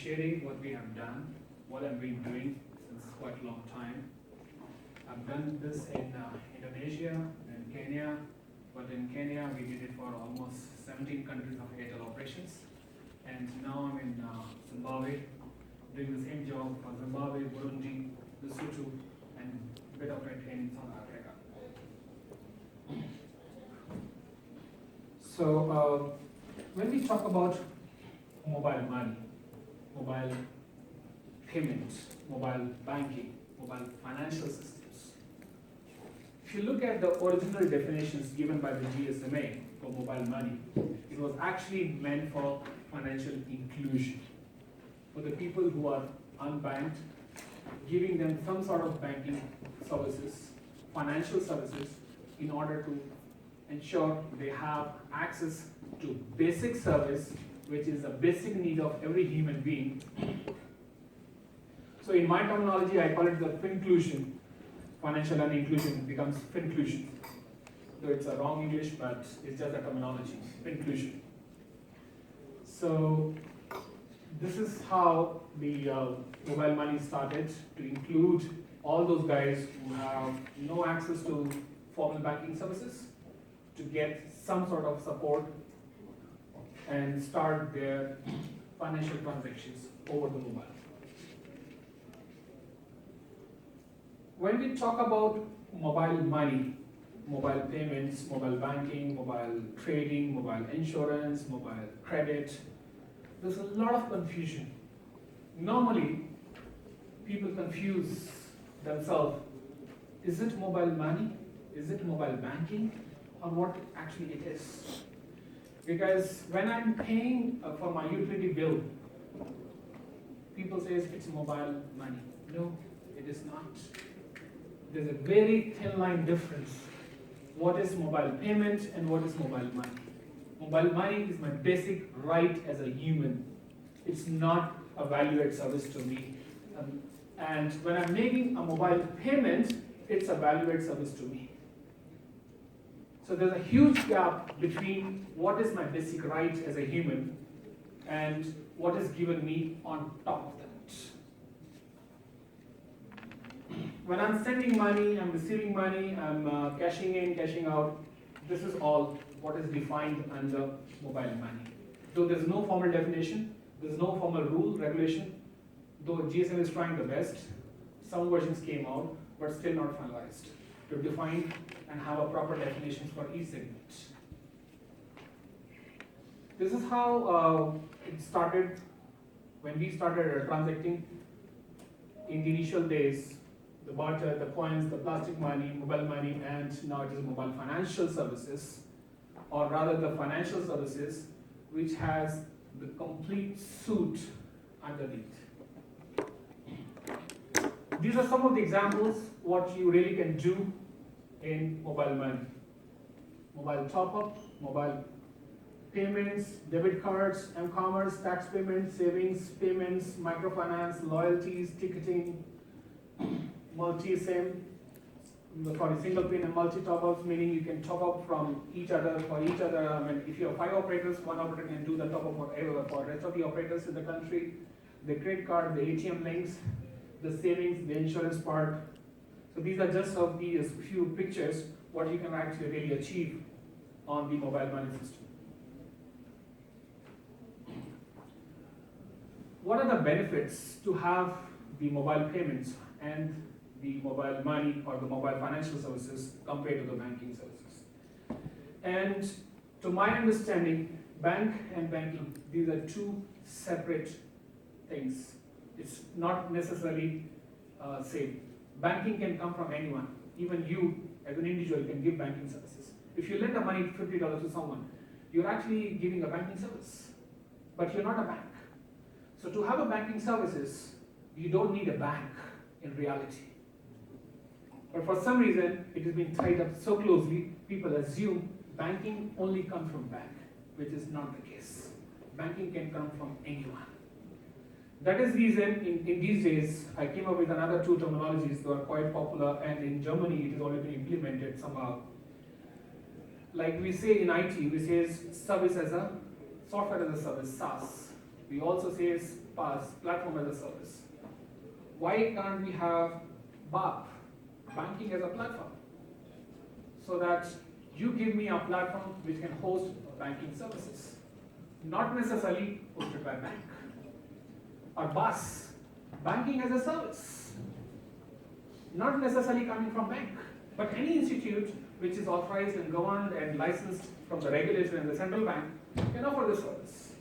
sharing what we have done, what I've been doing since quite a long time. I've done this in Indonesia and Kenya, but in Kenya we did it for almost 17 countries of Airtel operations. And now I'm in Zimbabwe, doing the same job for Zimbabwe, Burundi, Lesotho, and a bit of it in South Africa. So when we talk about mobile money, mobile payments, mobile banking, mobile financial systems, if you look at the original definitions given by the GSMA for mobile money, it was actually meant for financial inclusion, for the people who are unbanked, giving them some sort of banking services, financial services, in order to ensure they have access to basic service, which is a basic need of every human being. So in my terminology, I call it the finclusion. Financial and inclusion becomes finclusion. Though it's a wrong English, but it's just a terminology, finclusion. So this is how the mobile money started, to include all those guys who have no access to formal banking services, to get some sort of support and start their financial transactions over the mobile. When we talk about mobile money, mobile payments, mobile banking, mobile trading, mobile insurance, mobile credit, there's a lot of confusion. Normally, people confuse themselves. Is it mobile money? Is it mobile banking? Or what actually it is? Because when I'm paying for my utility bill, people say it's mobile money. No, it is not. There's a very thin line difference. What is mobile payment and what is mobile money? Mobile money is my basic right as a human. It's not a value-added service to me. And when I'm making a mobile payment, it's a value-added service to me. So there's a huge gap between what is my basic right as a human and what is given me on top of that. When I'm sending money, I'm receiving money, I'm cashing in, cashing out, this is all what is defined under mobile money. Though there's no formal definition, there's no formal rule, regulation, though GSM is trying the best, some versions came out, but still not finalized to define and have a proper definition for each segment. This is how it started when we started transacting in the initial days, the barter, the coins, the plastic money, mobile money, and now it is mobile financial services, or rather the financial services which has the complete suite underneath. These are some of the examples what you really can do in mobile money. Mobile top-up, mobile payments, debit cards, m-commerce, tax payments, savings payments, microfinance, loyalties, ticketing, multi-SIM, single pin and multi top-ups, meaning you can top up from each other for each other. I mean, if you have 5 operators, one operator can do the top up for the rest of the operators in the country. The credit card, the ATM links, the savings, the insurance part. So these are just of these few pictures what you can actually really achieve on the mobile money system. What are the benefits to have the mobile payments and the mobile money or the mobile financial services compared to the banking services? And to my understanding, bank and banking, these are two separate things. It's not necessarily same. Banking can come from anyone. Even you, as an individual, can give banking services. If you lend the money, $50 to someone, you're actually giving a banking service, but you're not a bank. So to have a banking services, you don't need a bank in reality. But for some reason, it has been tied up so closely, people assume banking only comes from bank, which is not the case. Banking can come from anyone. That is the reason in these days, I came up with another two terminologies that are quite popular, and in Germany, it has already been implemented somehow. Like we say in IT, we say service as a software as a service, SaaS. We also say PaaS, platform as a service. Why can't we have BAP, banking as a platform? So that you give me a platform which can host banking services, not necessarily hosted by bank. Or BaaS, banking as a service, not necessarily coming from bank, but any institute which is authorized and governed and licensed from the regulator and the central bank can offer this service.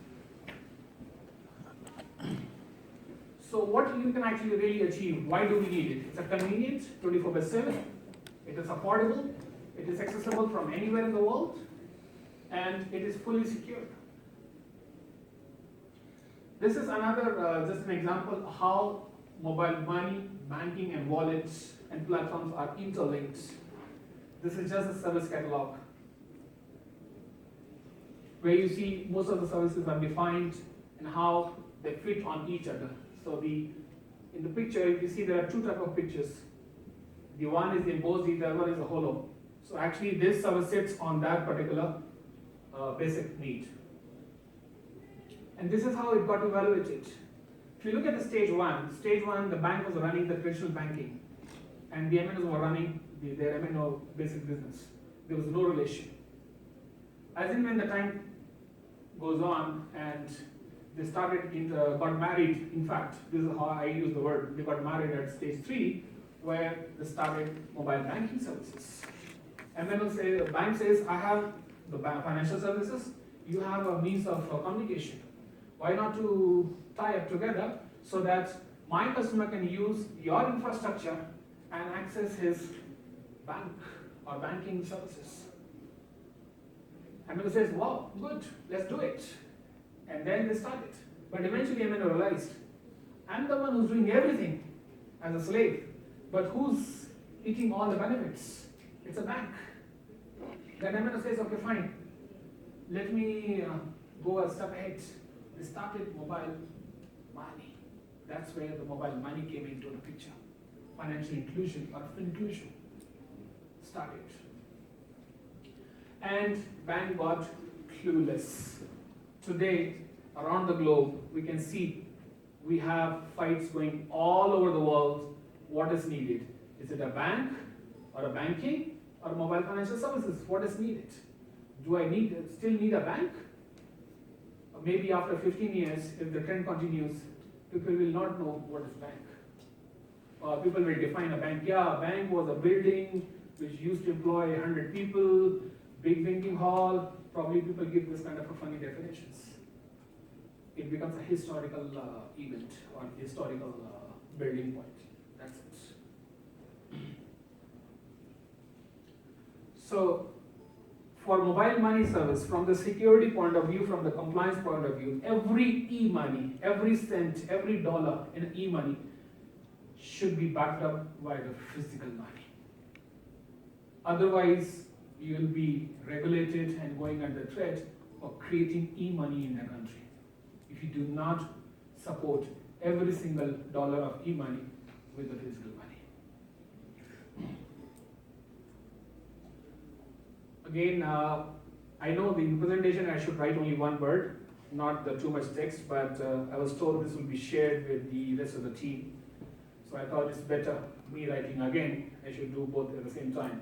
So what you can actually really achieve, why do we need it? It's a convenient, 24/7, it is affordable, it is accessible from anywhere in the world, and it is fully secure. This is another, just an example of how mobile money, banking and wallets and platforms are interlinked. This is just a service catalog where you see most of the services are defined and how they fit on each other. So in the picture, you see there are two types of pictures. The one is the embossed, the other one is a hollow. So actually this service sits on that particular basic need. And this is how it got evaluated. If you look at the stage one, the bank was running the traditional banking and the MNOs were running their MNO basic business. There was no relation. As in when the time goes on and they got married, in fact, this is how I use the word, they got married at stage 3, where they started mobile banking services. The bank says, I have the financial services, you have a means of communication. Why not to tie up together so that my customer can use your infrastructure and access his bank or banking services? MNO says, wow, good, let's do it. And then they started. But eventually MNO realized, I'm the one who's doing everything as a slave, but who's eating all the benefits? It's a bank. Then MNO says, okay, fine, let me go a step ahead. They started mobile money. That's where the mobile money came into the picture. Financial inclusion or inclusion started. And bank got clueless. Today, around the globe, we can see we have fights going all over the world. What is needed? Is it a bank or a banking or mobile financial services? What is needed? Do I still need a bank? Or maybe after 15 years, if the trend continues, people will not know what is bank. People will define a bank. Yeah, a bank was a building which used to employ 100 people, big banking hall. Probably people give this kind of a funny definitions. It becomes a historical event or historical building point. That's it. So, for mobile money service, from the security point of view, from the compliance point of view, every e-money, every cent, every dollar in e-money should be backed up by the physical money. Otherwise, you will be regulated and going under threat of creating e-money in the country. If you do not support every single dollar of e-money with the physical money. Again, I know in presentation I should write only one word, not too much text, but I was told this will be shared with the rest of the team. So I thought it's better me writing again. I should do both at the same time.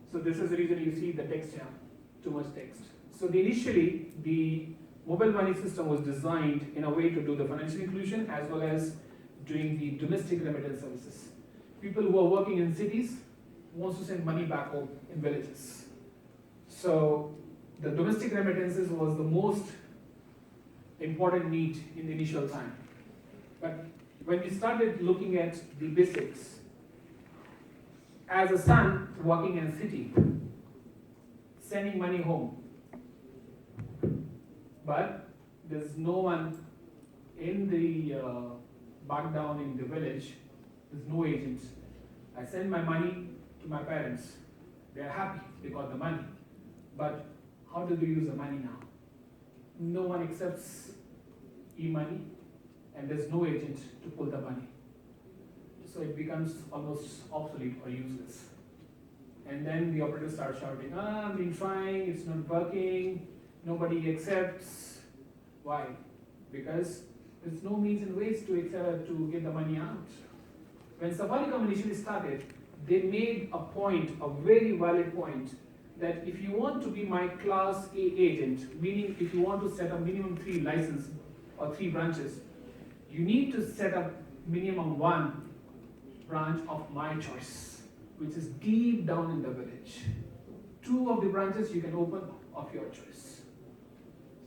So this is the reason you see the text here, too much text. So initially, the mobile money system was designed in a way to do the financial inclusion as well as doing the domestic remittance services. People who are working in cities wants to send money back home in villages. So the domestic remittances was the most important need in the initial time. But when we started looking at the basics, as a son working in a city, sending money home, but there's no one in the back down in the village, there's no agents. I send my money to my parents. They're happy, they got the money. But how do they use the money now? No one accepts e-money and there's no agent to pull the money. So it becomes almost obsolete or useless. And then the operators start shouting, I've been trying, it's not working, nobody accepts. Why? Because there's no means and ways to get the money out. When Safaricom initially started, they made a point, a very valid point, that if you want to be my class A agent, meaning if you want to set up minimum 3 licenses or 3 branches, you need to set up minimum 1 branch of my choice, which is deep down in the village. 2 of the branches you can open of your choice.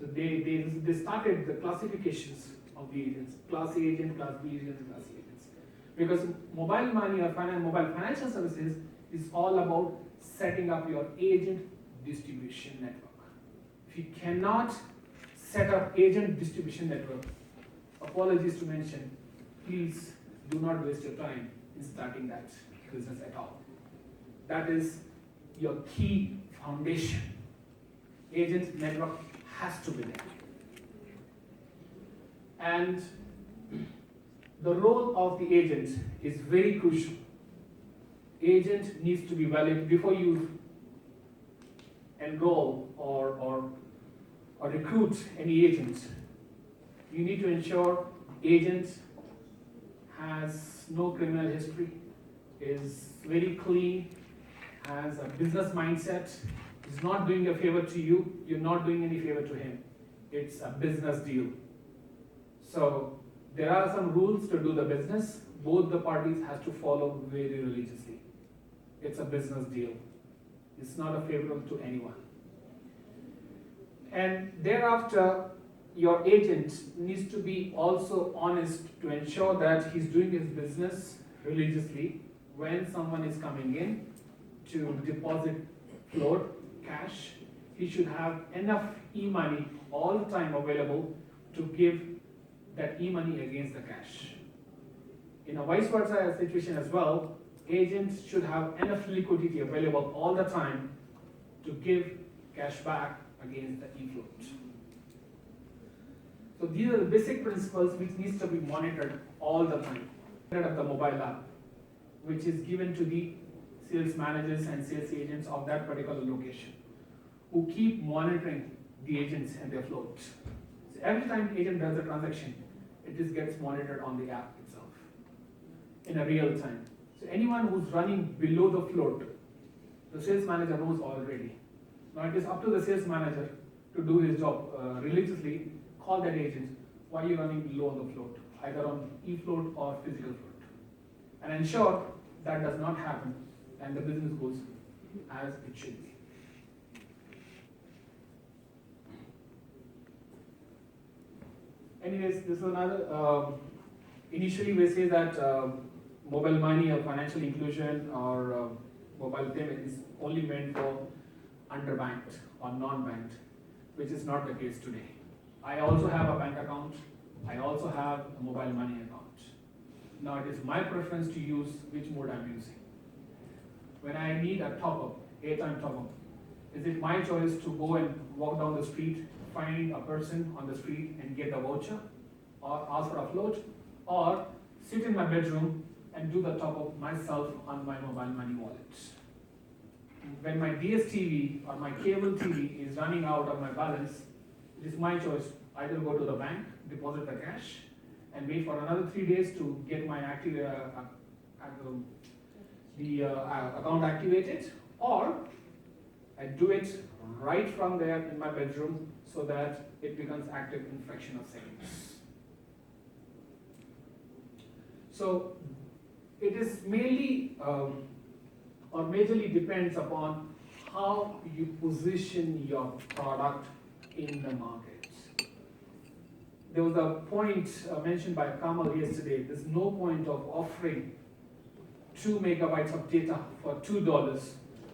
So they started the classifications of the agents, class A agent, class B agents, class C agents. Because mobile money or mobile financial services is all about setting up your agent distribution network. If you cannot set up agent distribution network, apologies to mention, please do not waste your time in starting that business at all. That is your key foundation. Agent network has to be there. And the role of the agent is very crucial. Agent needs to be valid before you enroll or recruit any agent. You need to ensure agent has no criminal history, is very clean, has a business mindset, is not doing a favor to you, you're not doing any favor to him. It's a business deal. So there are some rules to do the business. Both the parties has to follow very religiously. It's a business deal. It's not a favor to anyone. And thereafter, your agent needs to be also honest to ensure that he's doing his business religiously. When someone is coming in to deposit float, cash, he should have enough e-money all the time available to give that e-money against the cash. In a vice versa situation as well, agents should have enough liquidity available all the time to give cash back against the e-float. So these are the basic principles which needs to be monitored all the time. Of the mobile app, which is given to the sales managers and sales agents of that particular location, who keep monitoring the agents and their float. So every time the agent does a transaction, it just gets monitored on the app itself in a real time. So anyone who's running below the float, the sales manager knows already. Now it is up to the sales manager to do his job religiously. Call that agent, why are you running below the float, either on e-float or physical float, and ensure that does not happen and the business goes as it should be. Anyways, this is another, initially we say that mobile money or financial inclusion or mobile payment is only meant for underbanked or non-banked, which is not the case today. I also have a bank account. I also have a mobile money account. Now it is my preference to use which mode I'm using. When I need a top-up, airtime top-up, is it my choice to go and walk down the street, find a person on the street and get a voucher or ask for a float, or sit in my bedroom and do the top-up myself on my mobile money wallet? When my DSTV or my cable TV is running out of my balance, it is my choice. Either go to the bank, deposit the cash, and wait for another 3 days to get my account activated, or I do it right from there in my bedroom so that it becomes active in fraction of seconds. So it is mainly or majorly depends upon how you position your product in the market. There was a point mentioned by Kamal yesterday. There's no point of offering 2 megabytes of data for $2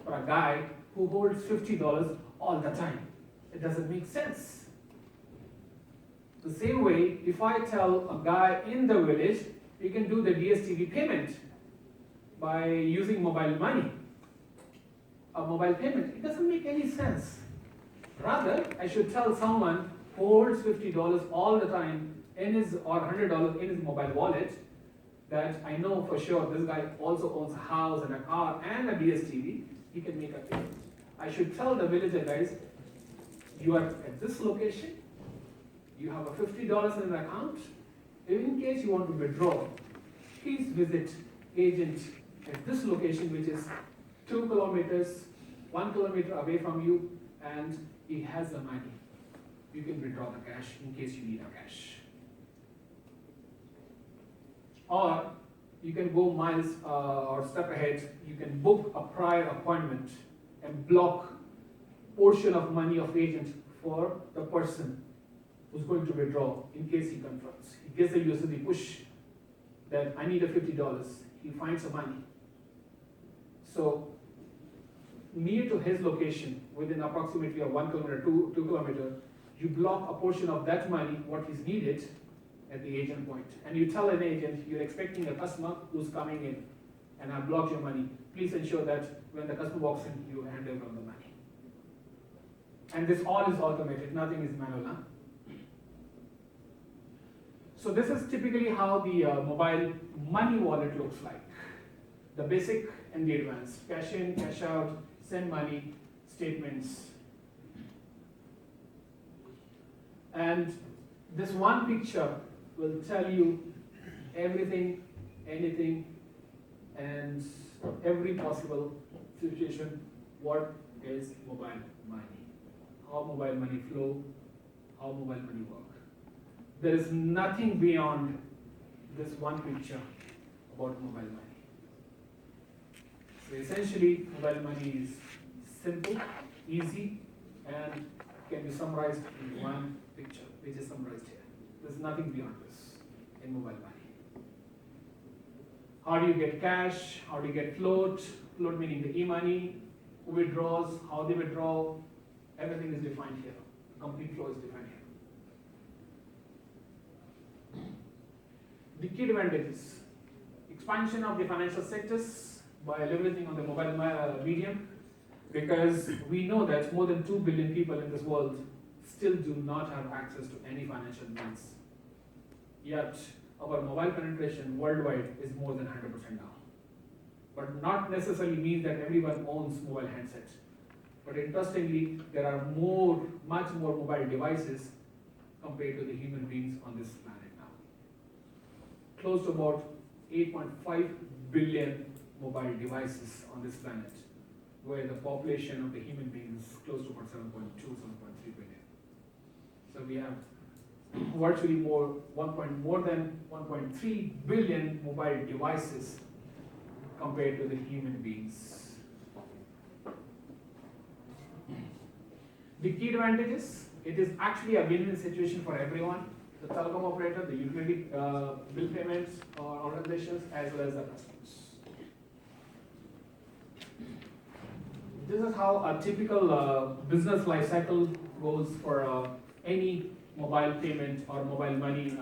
for a guy who holds $50 all the time. It doesn't make sense. The same way, if I tell a guy in the village, you can do the DSTV payment by using mobile money, a mobile payment, it doesn't make any sense. Rather, I should tell someone who holds $50 all the time in his, or $100 in his mobile wallet, that I know for sure this guy also owns a house and a car and a DSTV, he can make a payment. I should tell the villager guys, you are at this location, You have a $50 in an account. In case you want to withdraw, please visit agent at this location, which is 2 kilometers, 1 kilometer away from you, and he has the money. You can withdraw the cash in case you need a cash. Or you can go miles or step ahead. You can book a prior appointment and block portion of money of agent for the person who's going to withdraw in case he confronts. He gets the USB push that I need a $50. He finds the money. So near to his location, within approximately a 1 kilometer, 2 kilometer, you block a portion of that money, what is needed at the agent point. And you tell an agent, you're expecting a customer who's coming in, and I blocked your money. Please ensure that when the customer walks in, you hand over the money. And this all is automated, nothing is manual. Huh? So this is typically how the mobile money wallet looks like. The basic and the advanced. Cash in, cash out, send money, statements. And this one picture will tell you everything, anything, and every possible situation. What is mobile money? How mobile money flow? How mobile money work? There is nothing beyond this one picture about mobile money. So essentially, mobile money is simple, easy, and can be summarized in one picture, which is summarized here. There's nothing beyond this in mobile money. How do you get cash? How do you get float? Float meaning the e-money. Who withdraws? How they withdraw? Everything is defined here. The complete flow is defined here. The key advantages: expansion of the financial sectors by leveraging on the mobile medium, because we know that more than 2 billion people in this world still do not have access to any financial means. Yet, our mobile penetration worldwide is more than 100% now. But not necessarily means that everyone owns mobile handsets. But interestingly, there are much more mobile devices compared to the human beings on this planet now. Close to about 8.5 billion mobile devices on this planet, where the population of the human beings is close to about 7.2, 7.3 billion. So we have virtually more than 1.3 billion mobile devices compared to the human beings. The key advantages: it is actually a win-win situation for everyone, the telecom operator, the utility bill payments organizations, as well as the customers. This is how a typical business life cycle goes for any mobile payment or mobile money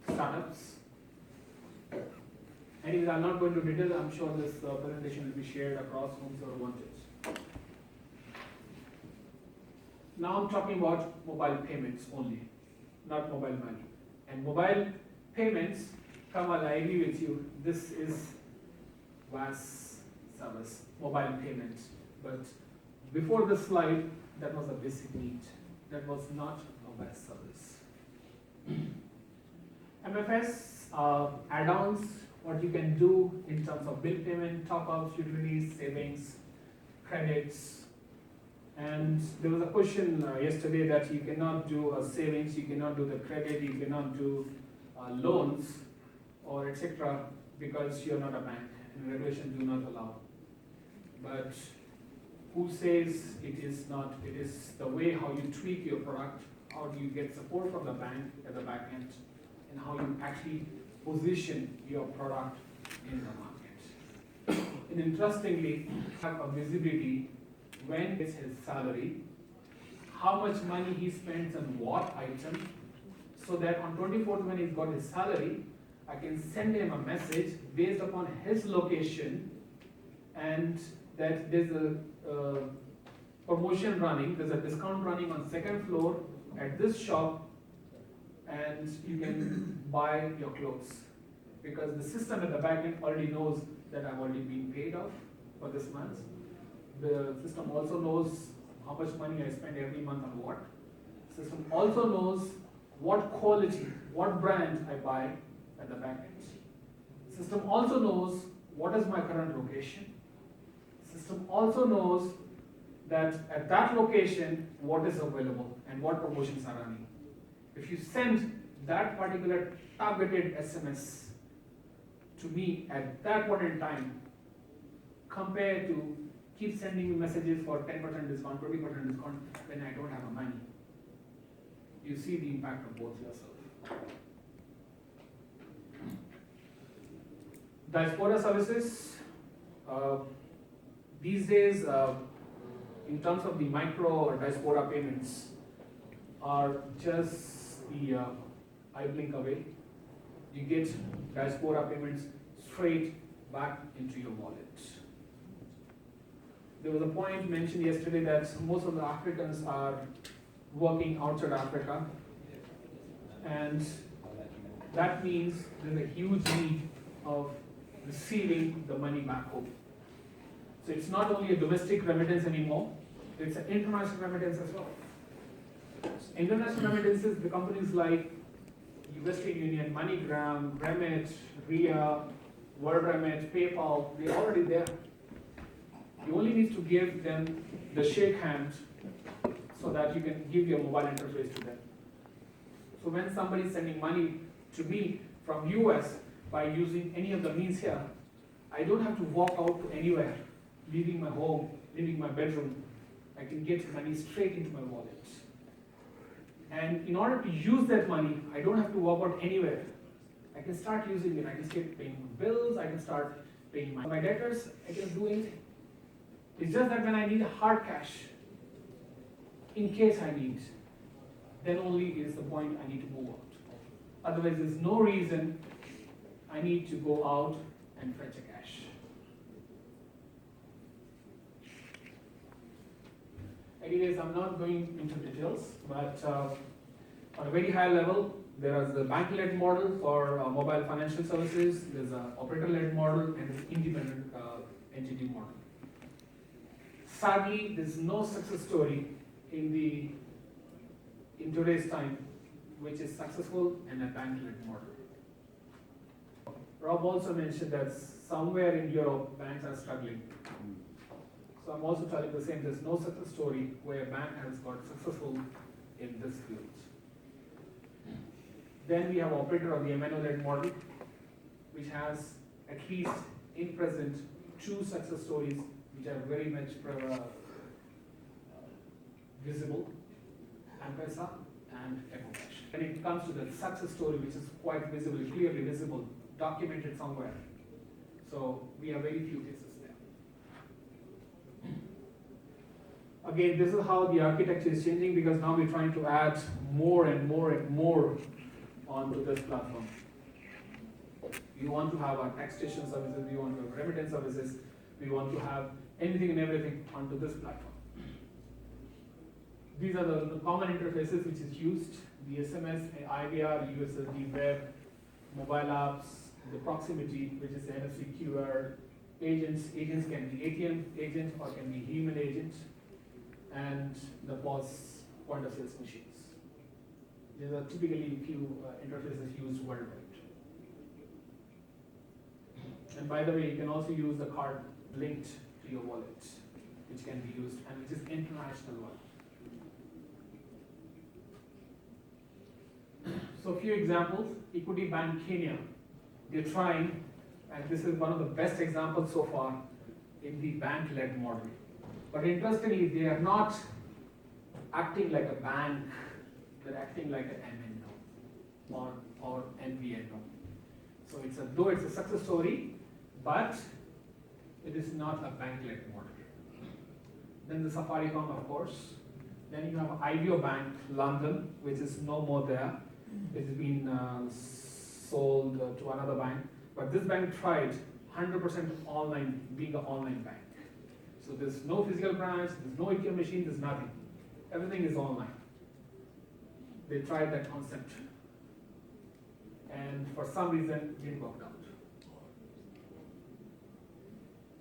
startups. Anyways, I'm not going to detail. I'm sure this presentation will be shared across whomsoever wanted. Now I'm talking about mobile payments only, not mobile money. And mobile payments, Kamal, I agree with you. This is VAS service, mobile payments. But before this slide, that was a basic need. That was not a VAS service. MFS add-ons, what you can do in terms of bill payment, top-ups, utilities, savings, credits. And there was a question yesterday that you cannot do savings, you cannot do the credit, you cannot do loans or etc. because you're not a bank and regulations do not allow. But who says it is not? It is the way how you tweak your product, how do you get support from the bank at the back end, and how you actually position your product in the market. And interestingly, have a visibility when it's his salary, how much money he spends on what item, so that on 24th when he's got his salary, I can send him a message based upon his location, and that there's a promotion running, there's a discount running on second floor at this shop, and you can buy your clothes. Because the system at the back end already knows that I've already been paid off for this month. The system also knows how much money I spend every month on what. The system also knows what quality, what brand I buy at the back end. System also knows what is my current location. System also knows that at that location, what is available and what promotions are running. If you send that particular targeted SMS to me at that point in time, compared to keep sending me messages for 10% discount, 20% discount when I don't have a money, you see the impact of both yourself. Diaspora services, these days, in terms of the micro or diaspora payments, are just the eye blink away. You get diaspora payments straight back into your wallet. There was a point mentioned yesterday that most of the Africans are working outside Africa, and that means there's a huge need of receiving the money back home. So it's not only a domestic remittance anymore, it's an international remittance as well. International remittances, the companies like Western Union, MoneyGram, Remit, RIA, World Remit, PayPal, they're already there. You only need to give them the shake hand so that you can give your mobile interface to them. So when somebody is sending money to me from US by using any of the means here, I don't have to walk out to anywhere, leaving my home, leaving my bedroom. I can get money straight into my wallet. And in order to use that money, I don't have to walk out anywhere. I can start using it. I can start paying bills, I can start paying my debtors, I can do anything. It's just that when I need hard cash, in case I need, then only is the point I need to move out. Otherwise, there's no reason I need to go out and fetch a cash. Anyways, I'm not going into details, but on a very high level, there is the bank-led model for mobile financial services, there's an operator-led model, and an independent entity model. Sadly, there's no success story in today's time which is successful in a bank-led model. Rob also mentioned that somewhere in Europe, banks are struggling. So I'm also telling the same, there's no success story where a bank has got successful in this field. Then we have operator of the MNO-led model, which has at least in present 2 success stories which are very much visible, M-Pesa and EcoCash. When it comes to the success story, which is quite visible, clearly visible, documented somewhere. So we have very few cases there. Again, this is how the architecture is changing, because now we're trying to add more and more and more onto this platform. We want to have our taxation services, we want to have remittance services, we want to have anything and everything onto this platform. These are the common interfaces which is used, the SMS, IVR, USSD, web, mobile apps, the proximity, which is the NFC QR, agents can be ATM agent or can be human agent, and the POS point of sales machines. These are typically few interfaces used worldwide. And by the way, you can also use the card linked to your wallet, which can be used, and which is international one. So a few examples. Equity Bank Kenya, they're trying, and this is one of the best examples so far in the bank-led model. But interestingly, they are not acting like a bank, they're acting like an MNO or MVNO. So though it's a success story, but it is not a bank-led model. Then the Safaricom, of course. Then you have IBO Bank, London, which is no more there. It's been sold to another bank. But this bank tried 100% online, being an online bank. So there's no physical branch, there's no ATM machine, there's nothing. Everything is online. They tried that concept. And for some reason, it didn't work out.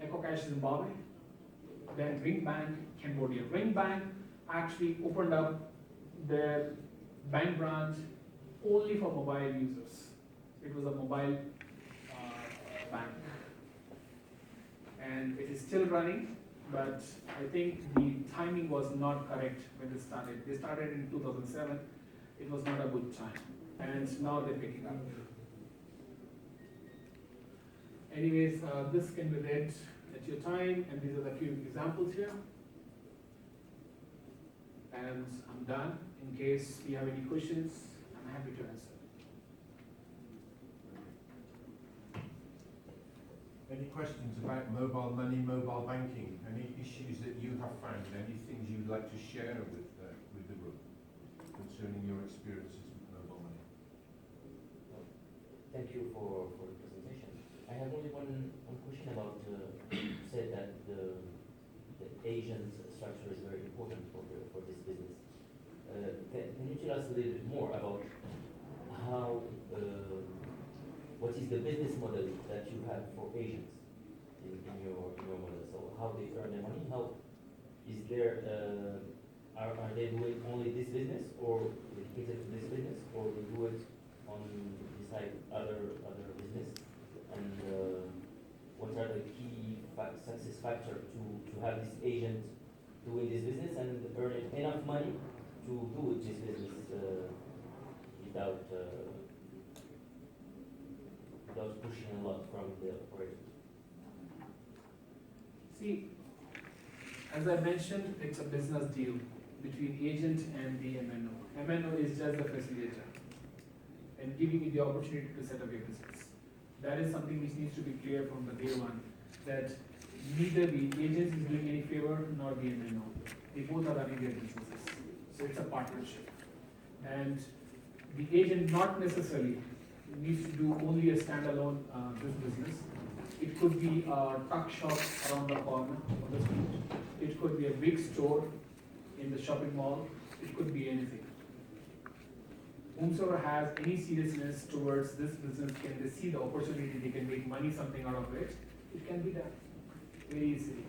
EcoCash Zimbabwe, then Ring Bank, Cambodia. Ring Bank actually opened up their bank branch only for mobile users. It was a mobile bank. And it is still running, but I think the timing was not correct when they started. They started in 2007. It was not a good time. And now they're picking up. Anyways, this can be read at your time, and these are the few examples here. And I'm done. In case you have any questions, I'm happy to answer. Any questions about mobile money, mobile banking? Any issues that you have found? Any things you'd like to share with the group concerning your experiences with mobile money? Thank you for the presentation. I have only one question about, you said that the agent structure is very important for this business. Can you tell us a little bit more about how, what is the business model that you have for agents in your model? So how they earn their money? How is there, are they doing only this business or dedicated to this business, or they do it on the side other business? And what are the key success factors to have this agent doing this business and earning enough money to do this business without pushing a lot from the operator? See, as I mentioned, it's a business deal between agent and the MNO. MNO is just the facilitator and giving you the opportunity to set up your business. That is something which needs to be clear from the day one, that neither the agent is doing any favor nor the MNO. They both are running their businesses. So it's a partnership. And the agent not necessarily needs to do only a standalone this business. It could be a tuck shop around the corner of the street. It could be a big store in the shopping mall. It could be anything. Whomsoever has any seriousness towards this business, can they see the opportunity, they can make money, something out of it, it can be done very easily.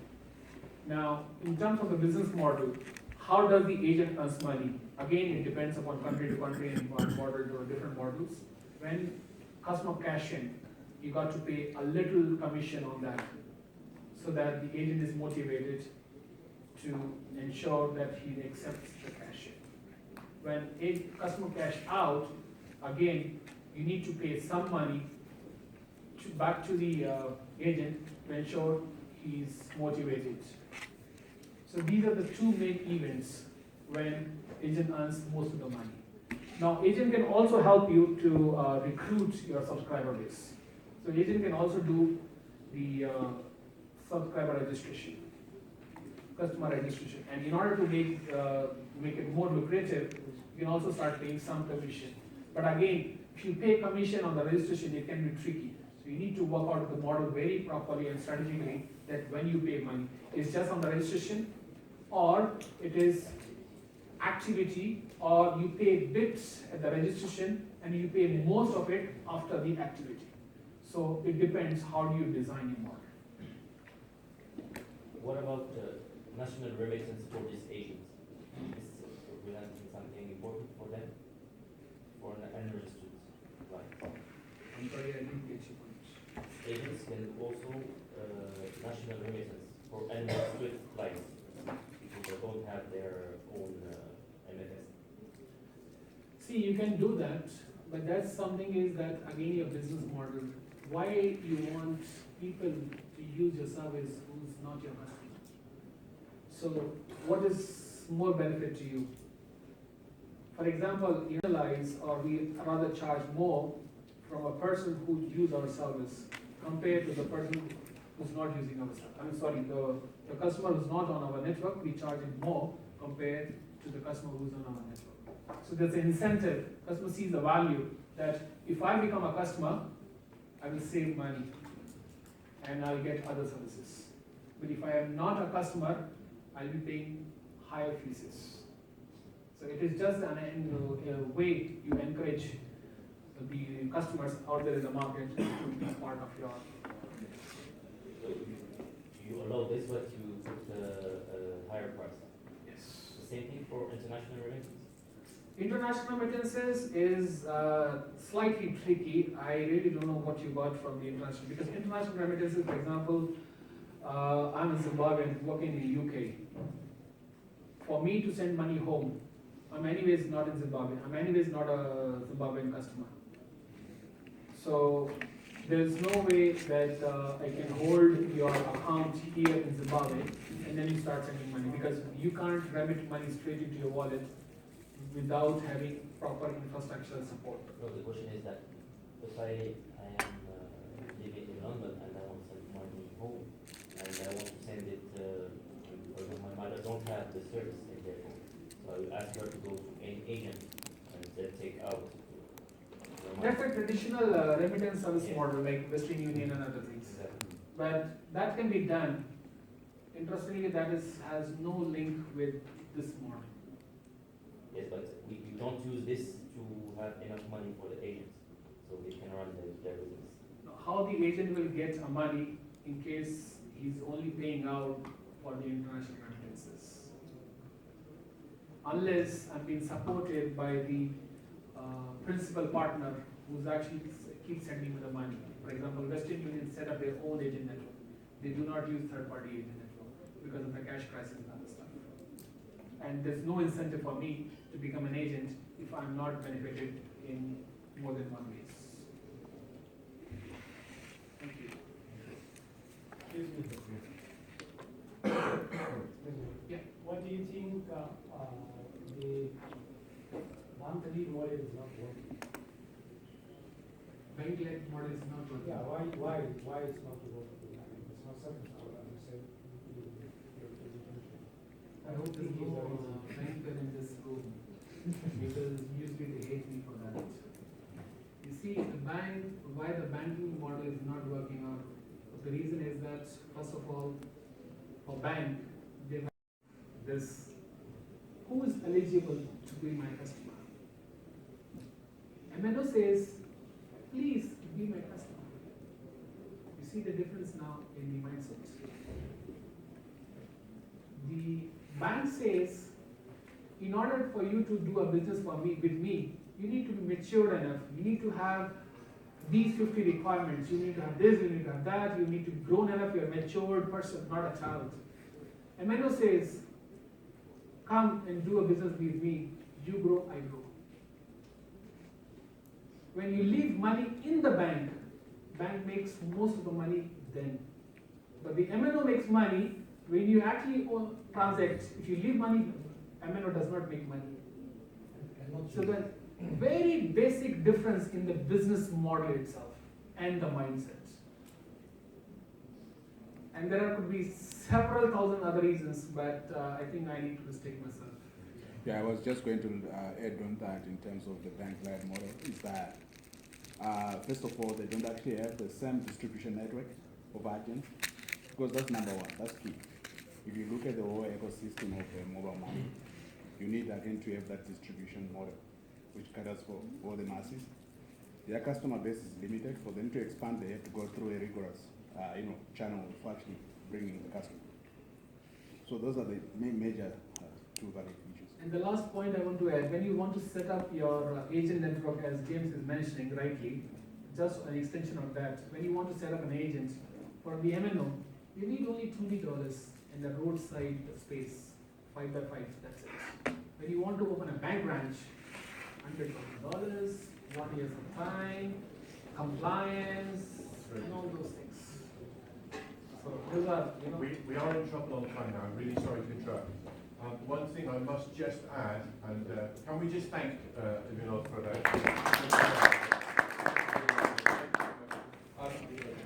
Now, in terms of the business model, how does the agent earn money? Again, it depends upon country to country and model to different models. When customer cash in, you got to pay a little commission on that, so that the agent is motivated to ensure that he accepts the cash in. When a customer cash out, again, you need to pay some money back to the agent to ensure he's motivated. So these are the two main events when agent earns most of the money. Now, agent can also help you to recruit your subscriber base. So agent can also do the subscriber registration, customer registration. And in order to make it more lucrative, you can also start paying some commission. But again, if you pay commission on the registration, it can be tricky. So you need to work out the model very properly and strategically, that when you pay money, it's just on the registration, or it is activity, or you pay bits at the registration and you pay most of it after the activity. So it depends how do you design your model. What about national remittance for these agents? Is remittance something important for them, for an unregistered client? I'm sorry, I didn't get your point. Agents can also national remittance for unregistered clients, people that don't have their own MFS. See, you can do that, but that's something is that again your business model. Why you want people to use your service who's not your customer? So what is more benefit to you? For example, you realize, or we rather charge more from a person who uses our service compared to the person who's not using our service. I'm sorry, the customer who's not on our network, we charge him more compared to the customer who's on our network. So there's an incentive. Customer sees the value that if I become a customer, I will save money and I'll get other services. But if I am not a customer, I'll be paying higher fees. So it is just a way you encourage the customers out there in the market to be part of your. So you allow this, but you put a higher price. Yes. The same thing for international remittance. International remittances is slightly tricky. I really don't know what you got from the international, because international remittances, for example, I'm a Zimbabwean working in the UK. For me to send money home, I'm anyways not in Zimbabwe. I'm anyways not a Zimbabwean customer. So there's no way that I can hold your account here in Zimbabwe and then you start sending money, because you can't remit money straight into your wallet without having proper infrastructure support. No, the question is that if I am living in London and I want to send money home and I want to send it, because my mother don't have the service in their home, so I will ask her to go to an agent and then take out the money. That's a traditional remittance service model like Western Union and other things. Exactly. But that can be done. Interestingly, that has no link with this model. Yes, but we don't use this to have enough money for the agents, so they can run their business. How the agent will get money in case he's only paying out for the international remittances? Unless I'm being supported by the principal partner who's actually keeps sending me the money. For example, Western Union set up their own agent network. They do not use third-party agent network because of the cash crisis and other stuff. And there's no incentive for me to become an agent if I'm not benefited in more than one ways. Thank you. Yeah. What do you think the bank-led model is not working? Bank-led model is not working. Yeah, why it's not working? I mean, it's not successful. You said I hope there's no banker in this room because usually they hate me for that. You see, why the banking model is not working out? The reason is that, first of all, for bank, they have this, who is eligible to be my customer? MNO says, please be my customer. You see the difference now in the mindset. The bank says, in order for you to do a business with me, you need to be mature enough. You need to have these 50 requirements. You need to have this, you need to have that, you need to be grown enough, you're a matured person, not a child. MNO says, come and do a business with me. You grow, I grow. When you leave money in the bank makes most of the money then. But the MNO makes money when you actually transact. If you leave money, MNO does not make money. So the very basic difference in the business model itself and the mindset. And there could be several thousand other reasons, but I think I need to restrict myself. Yeah, I was just going to add on that in terms of the bank-led model, is that first of all, they don't actually have the same distribution network of agents, because that's number one, that's key. If you look at the whole ecosystem of mobile money, you need again to have that distribution model, which caters for all the masses. Their customer base is limited. For them to expand, they have to go through a rigorous channel for actually bringing the customer. So those are the main major two valid issues. And the last point I want to add, when you want to set up your agent network, as James is mentioning rightly, just an extension of that, when you want to set up an agent for the MNO, you need only $20 in the roadside space, 5 by 5, that's it. When you want to open a bank branch, $100,000, 1 year of time, compliance, and all those things. So those are, We are in trouble on time now. I'm really sorry to interrupt. One thing I must just add, and can we just thank Vinod for that?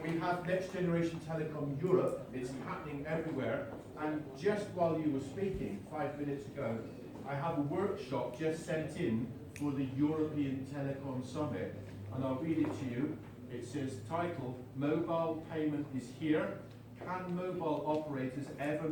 We have Next Generation Telecom Europe. It's happening everywhere. And just while you were speaking 5 minutes ago, I have a workshop just sent in for the European Telecom Summit. And I'll read it to you. It says, title, Mobile Payment is Here. Can mobile operators ever